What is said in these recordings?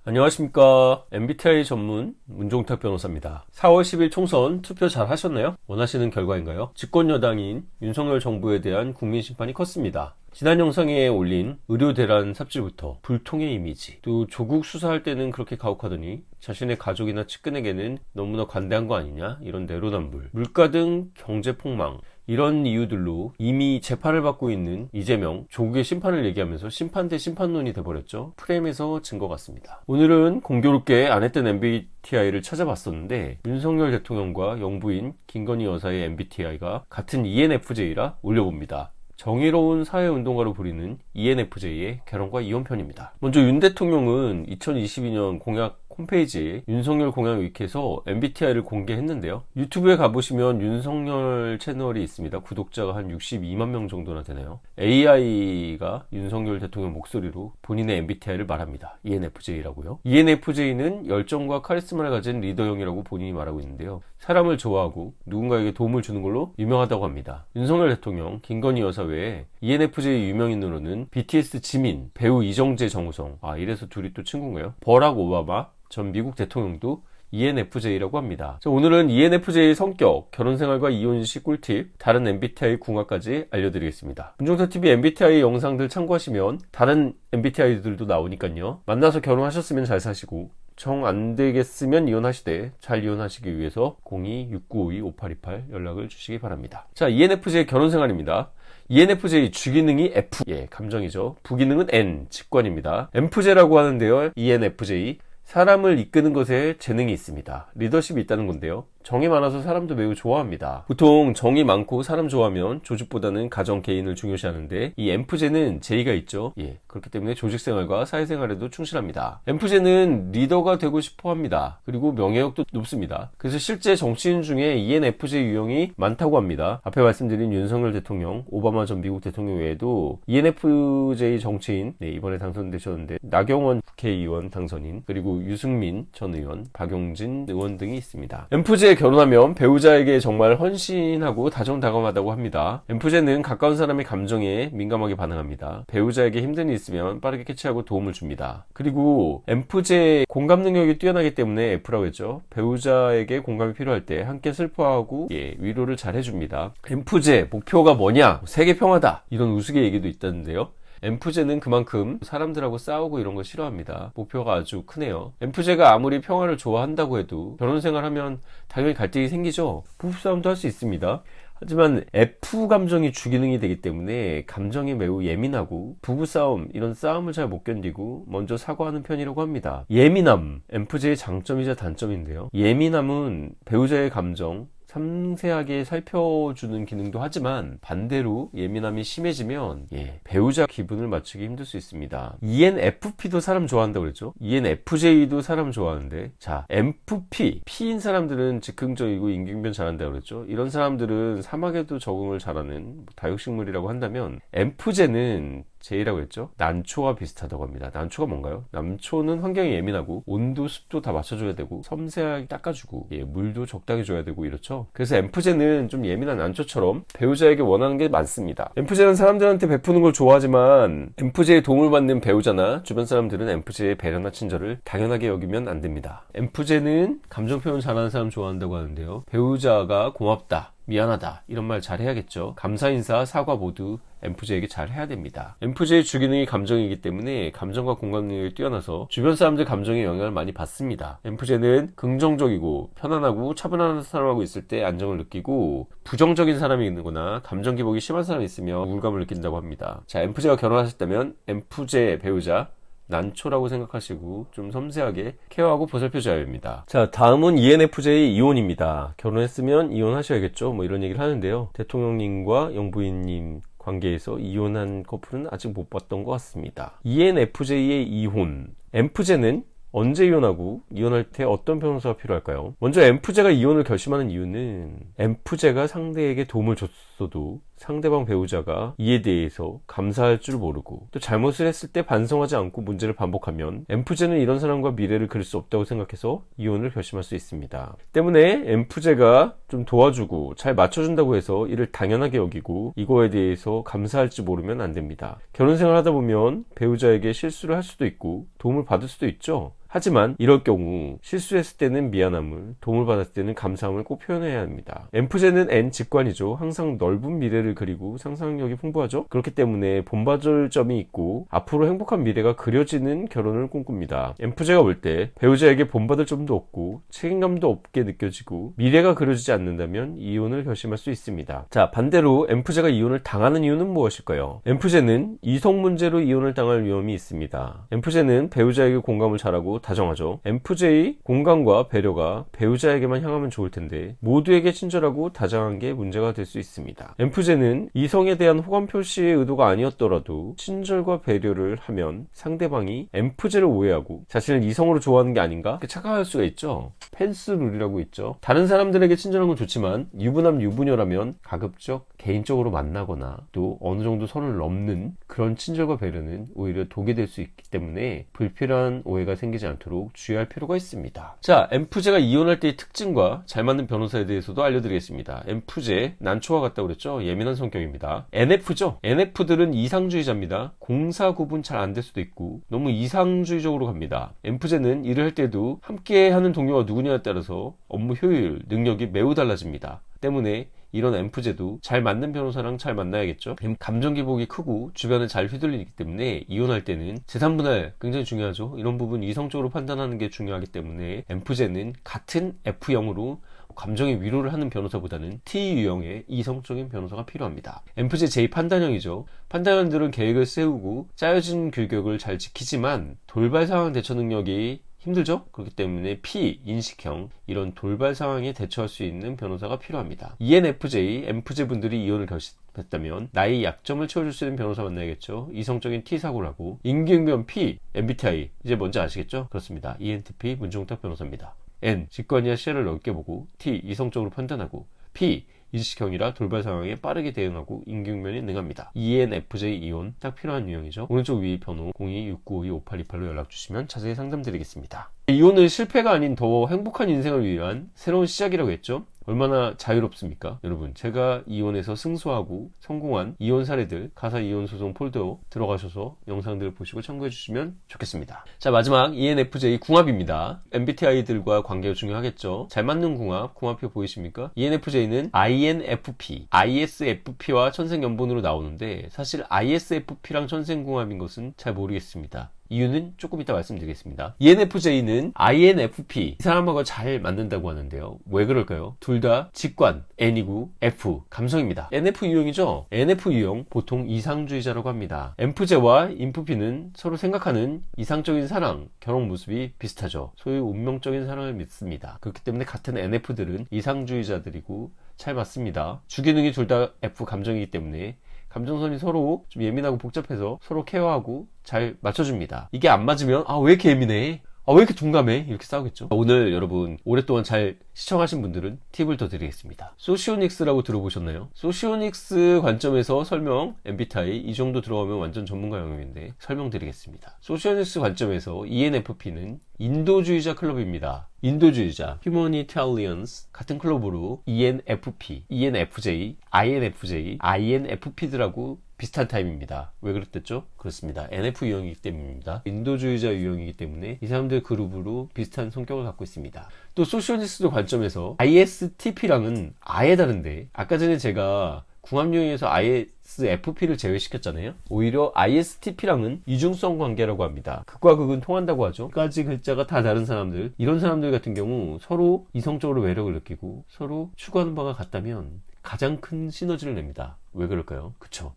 안녕하십니까. MBTI 전문 문종탁 변호사입니다. 4월 10일 총선 투표 잘 하셨나요? 원하시는 결과인가요? 집권여당인 윤석열 정부에 대한 국민 심판이 컸습니다. 지난 영상에 올린 의료 대란 삽질부터 불통의 이미지, 또 조국 수사할 때는 그렇게 가혹하더니 자신의 가족이나 측근에게는 너무나 관대한 거 아니냐, 이런 내로남불, 물가 등 경제 폭망, 이런 이유들로 이미 재판을 받고 있는 이재명, 조국의 심판을 얘기하면서 심판 대 심판론이 돼버렸죠. 프레임에서 증거 같습니다. 오늘은 공교롭게 안 했던 MBTI를 찾아봤었는데 윤석열 대통령과 영부인 김건희 여사의 MBTI가 같은 ENFJ라 올려봅니다. 정의로운 사회운동가로 부리는 ENFJ의 결혼과 이혼 편입니다. 먼저 윤 대통령은 2022년 공약 홈페이지에 윤석열 공약 위키에서 MBTI를 공개했는데요. 유튜브에 가보시면 윤석열 채널이 있습니다. 구독자가 한 62만 명 정도나 되네요. AI가 윤석열 대통령 목소리로 본인의 MBTI를 말합니다. ENFJ라고요. ENFJ는 열정과 카리스마를 가진 리더형이라고 본인이 말하고 있는데요. 사람을 좋아하고 누군가에게 도움을 주는 걸로 유명하다고 합니다. 윤석열 대통령, 김건희 여사 외에 ENFJ 유명인으로는 BTS 지민, 배우 이정재, 정우성, 이래서 둘이 또 친구인가요? 버락 오바마 전 미국 대통령도 ENFJ라고 합니다. 자, 오늘은 ENFJ의 성격, 결혼생활과 이혼 시 꿀팁, 다른 MBTI 궁합까지 알려드리겠습니다. 문종탁TV MBTI 영상들 참고하시면 다른 MBTI들도 나오니까요. 만나서 결혼하셨으면 잘 사시고 정 안되겠으면 이혼하시되 잘 이혼하시기 위해서 02-6952-5828 연락을 주시기 바랍니다. 자, ENFJ의 결혼생활입니다. ENFJ 주기능이 F, 감정이죠. 부기능은 N, 직관입니다. M프제라고 하는데요. ENFJ 사람을 이끄는 것에 재능이 있습니다. 리더십이 있다는 건데요. 정이 많아서 사람도 매우 좋아합니다. 보통 정이 많고 사람 좋아하면 조직보다는 가정, 개인을 중요시하는데 이 M프제는 J가 있죠. 그렇기 때문에 조직생활과 사회생활에도 충실합니다. M프제는 리더가 되고 싶어 합니다. 그리고 명예욕도 높습니다. 그래서 실제 정치인 중에 ENFJ 유형이 많다고 합니다. 앞에 말씀드린 윤석열 대통령, 오바마 전 미국 대통령 외에도 ENFJ 정치인, 이번에 당선되셨는데 나경원 국회의원 당선인, 그리고 유승민 전 의원, 박용진 의원 등이 있습니다. M프제 결혼하면 배우자에게 정말 헌신하고 다정다감하다고 합니다. M프제는 가까운 사람의 감정에 민감하게 반응합니다. 배우자에게 힘든 일이 있으면 빠르게 캐치하고 도움을 줍니다. 그리고 M프제 공감 능력이 뛰어나기 때문에 F라고 했죠. 배우자에게 공감이 필요할 때 함께 슬퍼하고 위로를 잘 해줍니다. M프제 목표가 뭐냐? 세계평화다, 이런 우스개 얘기도 있다는데요. M프제는 그만큼 사람들하고 싸우고 이런 거 싫어합니다. 목표가 아주 크네요. M프제가 아무리 평화를 좋아한다고 해도 결혼생활하면 당연히 갈등이 생기죠. 부부싸움도 할 수 있습니다. 하지만 F 감정이 주기능이 되기 때문에 감정이 매우 예민하고 부부싸움, 이런 싸움을 잘 못 견디고 먼저 사과하는 편이라고 합니다. 예민함, M프제의 장점이자 단점인데요. 예민함은 배우자의 감정 섬세하게 살펴주는 기능도 하지만 반대로 예민함이 심해지면 배우자 기분을 맞추기 힘들 수 있습니다. ENFP도 사람 좋아한다고 그랬죠. ENFJ도 사람 좋아하는데, 자, MFP, P인 사람들은 즉흥적이고 임기응변 잘한다고 그랬죠. 이런 사람들은 사막에도 적응을 잘하는 다육식물이라고 한다면 M프제는 J라고 했죠. 난초와 비슷하다고 합니다. 난초가 뭔가요? 난초는 환경에 예민하고 온도, 습도 다 맞춰줘야 되고 섬세하게 닦아주고 물도 적당히 줘야 되고 이렇죠. 그래서 M프제는 좀 예민한 난초처럼 배우자에게 원하는 게 많습니다. M프제는 사람들한테 베푸는 걸 좋아하지만 M프제의 도움을 받는 배우자나 주변 사람들은 M프제의 배려나 친절을 당연하게 여기면 안 됩니다. M프제는 감정 표현 잘하는 사람 좋아한다고 하는데요. 배우자가 고맙다, 미안하다, 이런 말 잘 해야겠죠. 감사, 인사, 사과 모두 M프제에게 잘 해야 됩니다. M프제의 주기능이 감정이기 때문에 감정과 공감 능력이 뛰어나서 주변 사람들 감정에 영향을 많이 받습니다. M프제는 긍정적이고 편안하고 차분한 사람하고 있을 때 안정을 느끼고, 부정적인 사람이 있거나 감정 기복이 심한 사람이 있으면 우울감을 느낀다고 합니다. 자, M프제와 결혼하셨다면 M프제 배우자 난초라고 생각하시고 좀 섬세하게 케어하고 보살펴줘야 합니다. 자, 다음은 ENFJ 이혼입니다. 결혼했으면 이혼하셔야겠죠, 이런 얘기를 하는데요. 대통령님과 영부인님 관계에서 이혼한 커플은 아직 못 봤던 것 같습니다. ENFJ의 이혼, M프제는 언제 이혼하고 이혼할 때 어떤 변호사가 필요할까요? 먼저 M프제가 이혼을 결심하는 이유는 M프제가 상대에게 도움을 줬어도 상대방 배우자가 이에 대해서 감사할 줄 모르고 또 잘못을 했을 때 반성하지 않고 문제를 반복하면 M프제는 이런 사람과 미래를 그릴 수 없다고 생각해서 이혼을 결심할 수 있습니다. 때문에 M프제가 좀 도와주고 잘 맞춰준다고 해서 이를 당연하게 여기고 이거에 대해서 감사할 줄 모르면 안 됩니다. 결혼생활 하다 보면 배우자에게 실수를 할 수도 있고 도움을 받을 수도 있죠. 하지만 이럴 경우 실수했을 때는 미안함을, 도움을 받았을 때는 감사함을 꼭 표현해야 합니다. 엠프제는 N 직관이죠. 항상 넓은 미래를 그리고 상상력이 풍부하죠. 그렇기 때문에 본받을 점이 있고 앞으로 행복한 미래가 그려지는 결혼을 꿈꿉니다. 엠프제가 볼 때 배우자에게 본받을 점도 없고 책임감도 없게 느껴지고 미래가 그려지지 않는다면 이혼을 결심할 수 있습니다. 자, 반대로 엠프제가 이혼을 당하는 이유는 무엇일까요? 엠프제는 이성 문제로 이혼을 당할 위험이 있습니다. 엠프제는 배우자에게 공감을 잘하고 다정하죠. 엠프제의 공감과 배려가 배우자에게만 향하면 좋을 텐데 모두에게 친절하고 다정한 게 문제가 될 수 있습니다. 엠프제는 이성에 대한 호감 표시의 의도가 아니었더라도 친절과 배려를 하면 상대방이 엠프제를 오해하고 자신을 이성으로 좋아하는 게 아닌가? 착각할 수가 있죠. 펜스 룰이라고 있죠. 다른 사람들에게 친절한 건 좋지만 유부남 유부녀라면 가급적 개인적으로 만나거나 또 어느 정도 선을 넘는 그런 친절과 배려는 오히려 독이 될 수 있기 때문에 불필요한 오해가 생기지 않도록 주의할 필요가 있습니다. 자, 엠프제가 이혼할 때의 특징과 잘 맞는 변호사에 대해서도 알려드리겠습니다. 엠프제, 난초와 같다고 그랬죠? 예민한 성격입니다. NF죠? NF들은 이상주의자입니다. 공사 구분 잘 안 될 수도 있고 너무 이상주의적으로 갑니다. 엠프제는 일을 할 때도 함께 하는 동료가 누구냐에 따라서 업무 효율, 능력이 매우 달라집니다. 때문에 이런 엠프제도 잘 맞는 변호사랑 잘 만나야겠죠. 감정 기복이 크고 주변에 잘 휘둘리기 때문에 이혼할 때는 재산분할 굉장히 중요하죠. 이런 부분 이성적으로 판단하는 게 중요하기 때문에 엠프제는 같은 F형으로 감정의 위로를 하는 변호사보다는 T 유형의 이성적인 변호사가 필요합니다. 엠프제 제 판단형이죠. 판단형들은 계획을 세우고 짜여진 규격을 잘 지키지만 돌발 상황 대처 능력이 힘들죠? 그렇기 때문에 P, 인식형, 이런 돌발 상황에 대처할 수 있는 변호사가 필요합니다. ENFJ, 엠프제 분들이 이혼을 결심했다면 나의 약점을 채워줄 수 있는 변호사 만나야겠죠. 이성적인 T 사고를 하고 임기응변 P, MBTI, 이제 뭔지 아시겠죠? 그렇습니다. ENTP, 문종탁 변호사입니다. N, 직관이야 시야를 넓게 보고 T, 이성적으로 판단하고 P, 인식형이라 돌발 상황에 빠르게 대응하고 임기응변이 능합니다. ENFJ 이혼 딱 필요한 유형이죠. 오른쪽 위 번호 0269525828로 연락주시면 자세히 상담드리겠습니다. 이혼은 실패가 아닌 더 행복한 인생을 위한 새로운 시작이라고 했죠. 얼마나 자유롭습니까? 여러분, 제가 이혼해서 승소하고 성공한 이혼 사례들 가사 이혼 소송 폴더 들어가셔서 영상들을 보시고 참고해 주시면 좋겠습니다. 자, 마지막 ENFJ 궁합입니다. MBTI들과 관계가 중요하겠죠. 잘 맞는 궁합표 보이십니까? ENFJ는 INFP, ISFP와 천생연분으로 나오는데 사실 ISFP랑 천생궁합인 것은 잘 모르겠습니다. 이유는 조금 이따 말씀드리겠습니다. ENFJ는 INFP, 이 사람하고 잘 맞는다고 하는데요. 왜 그럴까요? 둘 다 직관, N이고 F, 감성입니다. NF 유형이죠? NF 유형, 보통 이상주의자라고 합니다. 엠프제와 인프피는 서로 생각하는 이상적인 사랑, 결혼 모습이 비슷하죠. 소위 운명적인 사랑을 믿습니다. 그렇기 때문에 같은 NF들은 이상주의자들이고 잘 맞습니다. 주기능이 둘 다 F 감정이기 때문에 감정선이 서로 좀 예민하고 복잡해서 서로 케어하고 잘 맞춰줍니다. 이게 안 맞으면 왜 이렇게 예민해? 왜 이렇게 둔감해? 이렇게 싸우겠죠. 오늘 여러분 오랫동안 잘 시청하신 분들은 팁을 더 드리겠습니다. 소시오닉스라고 들어보셨나요? 소시오닉스 관점에서 설명, MBTI 이 정도 들어가면 완전 전문가 영역인데 설명드리겠습니다. 소시오닉스 관점에서 ENFP는 인도주의자 클럽입니다. 인도주의자, Humanitarians 같은 클럽으로 ENFP, ENFJ, INFJ, INFP들하고 비슷한 타입입니다. 왜 그랬댔죠? 그렇습니다. NF 유형이기 때문입니다. 인도주의자 유형이기 때문에 이 사람들 그룹으로 비슷한 성격을 갖고 있습니다. 또 소시오니스트 관점에서 ISTP랑은 아예 다른데 아까 전에 제가 궁합 유형에서 ISFP를 제외시켰잖아요. 오히려 ISTP랑은 이중성 관계라고 합니다. 극과 극은 통한다고 하죠. 까지 글자가 다 다른 사람들, 이런 사람들 같은 경우 서로 이성적으로 매력을 느끼고 서로 추구하는 바가 같다면 가장 큰 시너지를 냅니다. 왜 그럴까요? 그쵸.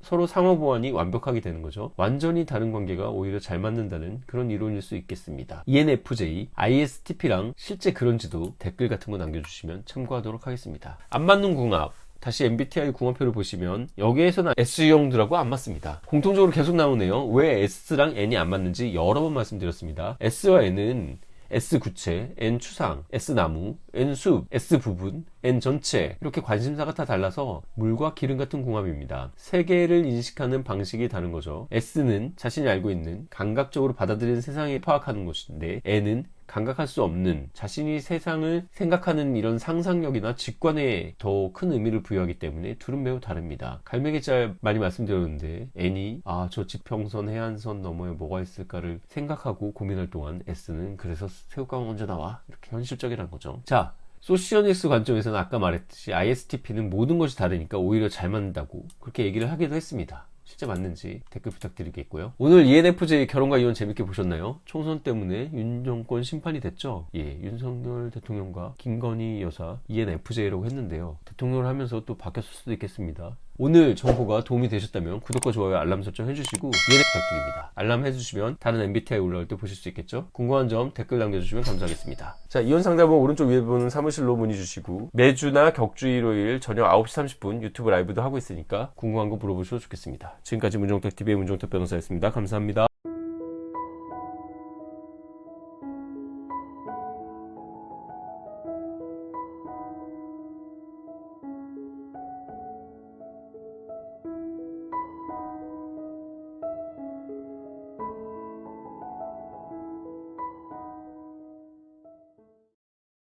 서로 상호 보완이 완벽하게 되는 거죠. 완전히 다른 관계가 오히려 잘 맞는다는 그런 이론일 수 있겠습니다. ENFJ, ISTP랑 실제 그런지도 댓글 같은 거 남겨주시면 참고하도록 하겠습니다. 안 맞는 궁합, 다시 MBTI 궁합표를 보시면 여기에서는 S유형들하고 안 맞습니다. 공통적으로 계속 나오네요. 왜 S랑 N이 안 맞는지 여러 번 말씀드렸습니다. S와 N은 S 구체, N 추상, S 나무, N 숲, S 부분, N 전체, 이렇게 관심사가 다 달라서 물과 기름 같은 궁합입니다. 세계를 인식하는 방식이 다른 거죠. S는 자신이 알고 있는 감각적으로 받아들이는 세상에 파악하는 것인데 N은 감각할 수 없는 자신이 세상을 생각하는 이런 상상력이나 직관에 더 큰 의미를 부여하기 때문에 둘은 매우 다릅니다. 갈매기짤 많이 말씀드렸는데 N이 저 지평선 해안선 너머에 뭐가 있을까를 생각하고 고민할 동안 S는 그래서 새우깡은 언제 나와? 이렇게 현실적이라는 거죠. 자, 소시오닉스 관점에서는 아까 말했듯이 ISTP는 모든 것이 다르니까 오히려 잘 맞는다고 그렇게 얘기를 하기도 했습니다. 실제 맞는지 댓글 부탁드리겠고요. 오늘 ENFJ 결혼과 이혼 재밌게 보셨나요? 총선 때문에 윤 정권 심판이 됐죠. 윤석열 대통령과 김건희 여사 ENFJ라고 했는데요. 대통령을 하면서 또 바뀌었을 수도 있겠습니다. 오늘 정보가 도움이 되셨다면 구독과 좋아요, 알람 설정 해주시고 ENF 부탁드립니다. 알람 해주시면 다른 MBTI 올라올 때 보실 수 있겠죠. 궁금한 점 댓글 남겨주시면 감사하겠습니다. 자, 이혼 상담은 오른쪽 위에 보는 사무실로 문의 주시고 매주나 격주 일요일 저녁 9시 30분 유튜브 라이브도 하고 있으니까 궁금한 거 물어보셔도 좋겠습니다. 지금까지 문정탁TV의 문정탁 변호사였습니다. 감사합니다.